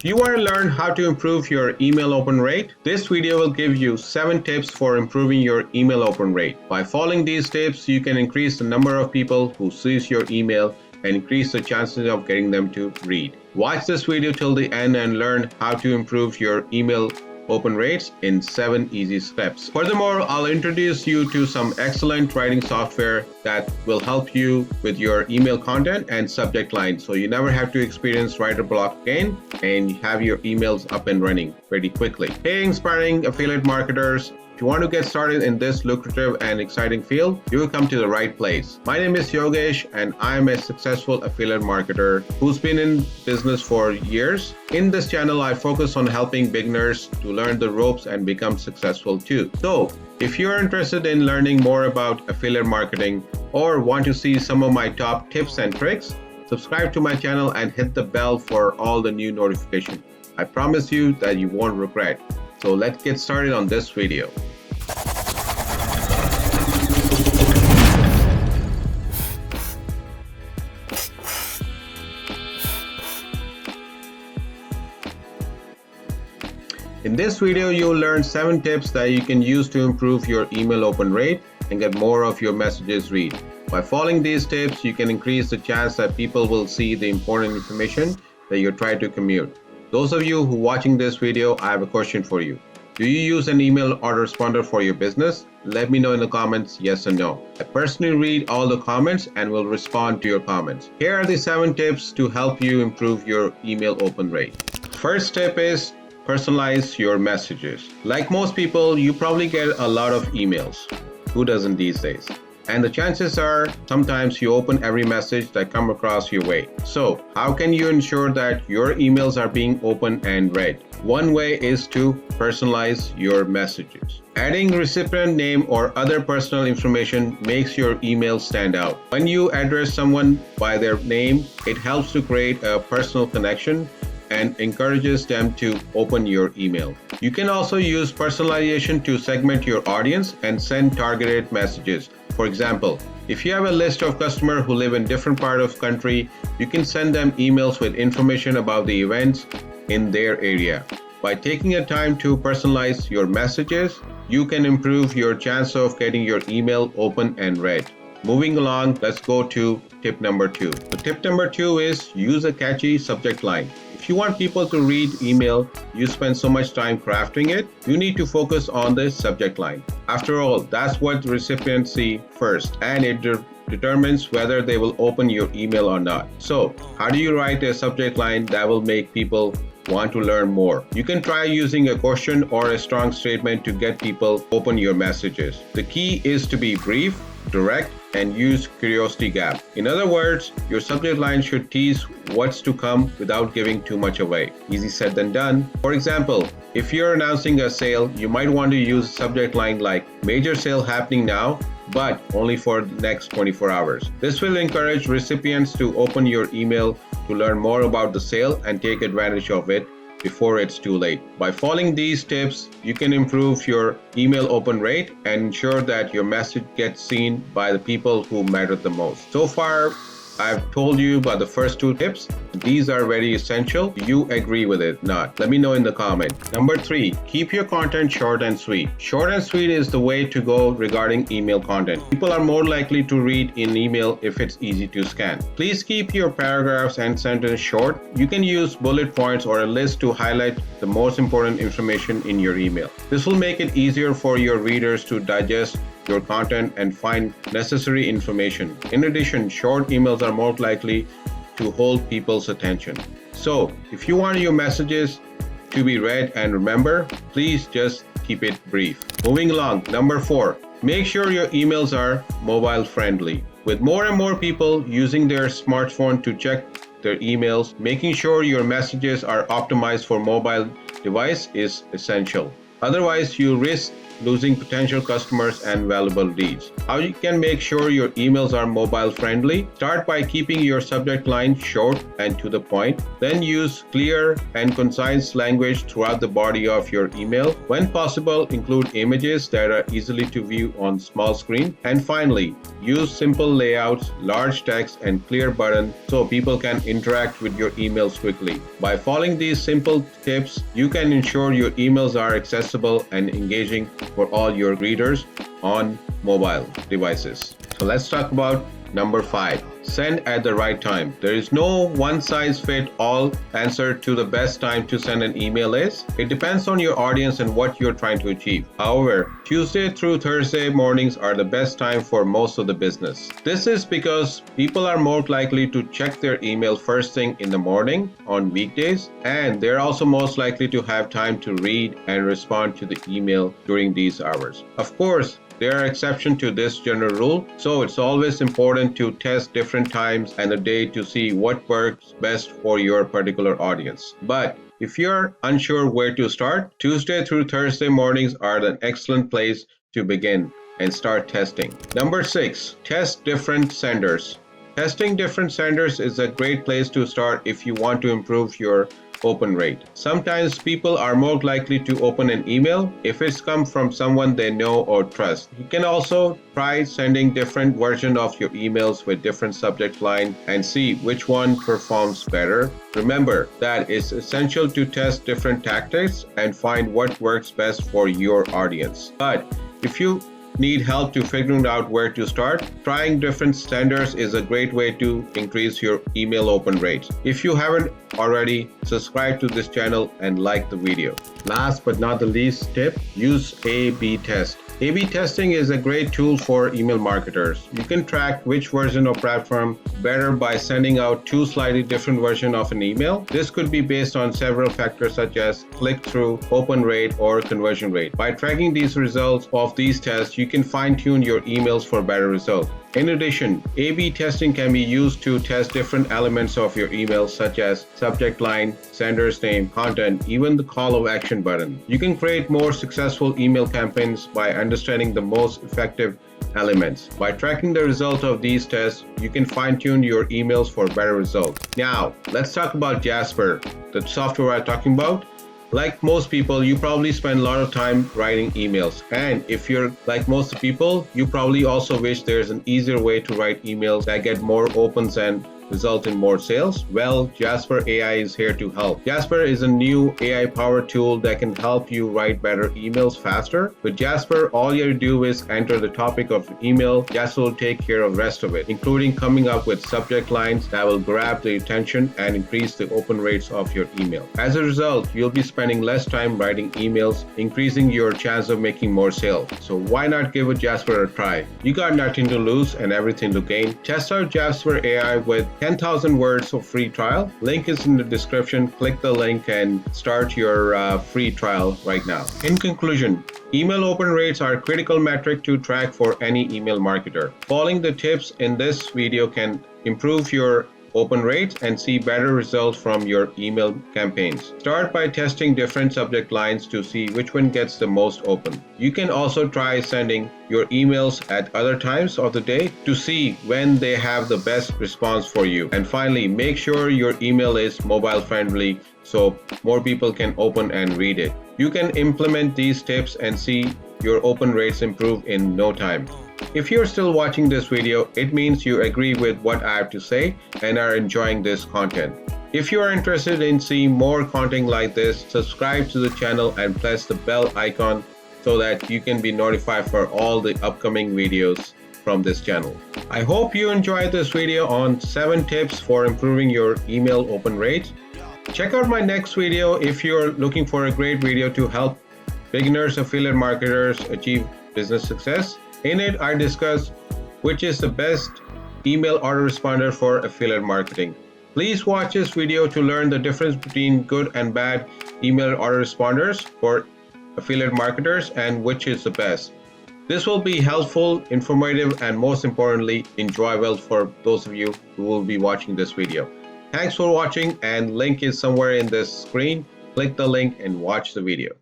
You want to learn how to improve your email open rate? This video will give you 7 tips for improving your email open rate. By following these tips, you can increase the number of people who sees your email and increase the chances of getting them to read. Watch this video till the end and learn how to improve your email open rates in 7 easy steps. Furthermore, I'll introduce you to some excellent writing software that will help you with your email content and subject line, so you never have to experience writer block again and have your emails up and running pretty quickly. Hey, inspiring affiliate marketers! If you want to get started in this lucrative and exciting field, you will come to the right place. My name is Yogesh and I'm a successful affiliate marketer who's been in business for years. In this channel, I focus on helping beginners to learn the ropes and become successful too. So, if you're interested in learning more about affiliate marketing or want to see some of my top tips and tricks, subscribe to my channel and hit the bell for all the new notifications. I promise you that you won't regret. So let's get started on this video. In this video, you'll learn 7 tips that you can use to improve your email open rate and get more of your messages read. By following these tips, you can increase the chance that people will see the important information that you're trying to communicate. Those of you who are watching this video, I have a question for you. Do you use an email autoresponder for your business? Let me know in the comments, yes or no. I personally read all the comments and will respond to your comments. Here are the 7 tips to help you improve your email open rate. First tip is personalize your messages. Like most people, you probably get a lot of emails. Who doesn't these days? And the chances are sometimes you open every message that comes across your way. So how can you ensure that your emails are being opened and read? One way is to personalize your messages. Adding recipient name or other personal information makes your email stand out. When you address someone by their name, it helps to create a personal connection and encourages them to open your email. You can also use personalization to segment your audience and send targeted messages. For example, if you have a list of customers who live in different parts of the country, you can send them emails with information about the events in their area. By taking the time to personalize your messages, you can improve your chance of getting your email open and read. Moving along, let's go to tip number 2. So tip number 2 is use a catchy subject line. If you want people to read email, you spend so much time crafting it, you need to focus on the subject line. After all, that's what recipients see first, and it determines whether they will open your email or not. So, how do you write a subject line that will make people want to learn more? You can try using a question or a strong statement to get people open your messages. The key is to be brief, direct, and use curiosity gap. In other words, your subject line should tease what's to come without giving too much away. Easy said than done. For example, if you're announcing a sale, you might want to use a subject line like major sale happening now, but only for the next 24 hours. This will encourage recipients to open your email to learn more about the sale and take advantage of it before it's too late. By following these tips, you can improve your email open rate and ensure that your message gets seen by the people who matter the most. So far, I've told you about the first 2 tips. These are very essential. Do you agree with it? Not? Let me know in the comment. Number 3, keep your content short and sweet. Short and sweet is the way to go regarding email content. People are more likely to read an email if it's easy to scan. Please keep your paragraphs and sentences short. You can use bullet points or a list to highlight the most important information in your email. This will make it easier for your readers to digest your content and find necessary information. In addition, short emails are more likely to hold people's attention. So, if you want your messages to be read and remember, please just keep it brief. Moving along, number 4, make sure your emails are mobile friendly. With more and more people using their smartphone to check their emails, making sure your messages are optimized for mobile device is essential. Otherwise, you risk losing potential customers and valuable leads. How you can make sure your emails are mobile friendly? Start by keeping your subject line short and to the point. Then use clear and concise language throughout the body of your email. When possible, include images that are easily to view on small screen. And finally, use simple layouts, large text, and clear buttons so people can interact with your emails quickly. By following these simple tips, you can ensure your emails are accessible and engaging for all your readers on mobile devices. So let's talk about number 5. Send at the right time. There is no one-size-fits-all answer to the best time to send an email is. It depends on your audience and what you're trying to achieve. However, Tuesday through Thursday mornings are the best time for most of the business. This is because people are more likely to check their email first thing in the morning on weekdays, and they're also most likely to have time to read and respond to the email during these hours. Of course, there are exceptions to this general rule, so it's always important to test different times and the day to see what works best for your particular audience. But if you're unsure where to start, Tuesday through Thursday mornings are an excellent place to begin and start testing. Number 6, test different senders. Testing different senders is a great place to start if you want to improve your open rate. Sometimes people are more likely to open an email if it's come from someone they know or trust. You can also try sending different versions of your emails with different subject line and see which one performs better. Remember that it's essential to test different tactics and find what works best for your audience. But if you need help to figuring out where to start, trying different senders is a great way to increase your email open rates. If you haven't already, subscribe to this channel and like the video. Last but not the least tip, use A/B test. A/B testing is a great tool for email marketers. You can track which version of platform better by sending out 2 slightly different versions of an email. This could be based on several factors such as click-through, open rate, or conversion rate. By tracking these results of these tests, you can fine-tune your emails for better results. In addition, A/B testing can be used to test different elements of your email such as subject line, sender's name, content, even the call of action button. You can create more successful email campaigns by understanding the most effective elements. By tracking the result of these tests, you can fine-tune your emails for better results. Now, let's talk about Jasper, the software I'm talking about. Like most people, you probably spend a lot of time writing emails. And if you're like most people, you probably also wish there's an easier way to write emails that get more opens and result in more sales. Well, Jasper AI is here to help. Jasper is a new AI-powered tool that can help you write better emails faster. With Jasper, all you do is enter the topic of the email. Jasper will take care of the rest of it, including coming up with subject lines that will grab the attention and increase the open rates of your email. As a result, you'll be spending less time writing emails, increasing your chance of making more sales. So why not give a Jasper a try? You got nothing to lose and everything to gain. Test out Jasper AI with 10,000 words of free trial. Link is in the description. Click the link and start your free trial right now. In conclusion, email open rates are a critical metric to track for any email marketer. Following the tips in this video can improve your open rates and see better results from your email campaigns. Start by testing different subject lines to see which one gets the most open. You can also try sending your emails at other times of the day to see when they have the best response for you. And finally, make sure your email is mobile friendly so more people can open and read it. You can implement these tips and see your open rates improve in no time. If you're still watching this video, it means you agree with what I have to say and are enjoying this content. If you are interested in seeing more content like this, subscribe to the channel and press the bell icon so that you can be notified for all the upcoming videos from this channel. I hope you enjoyed this video on 7 tips for improving your email open rates. Check out my next video if you're looking for a great video to help beginners affiliate marketers achieve business success. In it, I discuss which is the best email autoresponder for affiliate marketing. Please watch this video to learn the difference between good and bad email autoresponders for affiliate marketers and which is the best. This will be helpful, informative, and most importantly, enjoyable for those of you who will be watching this video. Thanks for watching, and link is somewhere in this screen. Click the link and watch the video.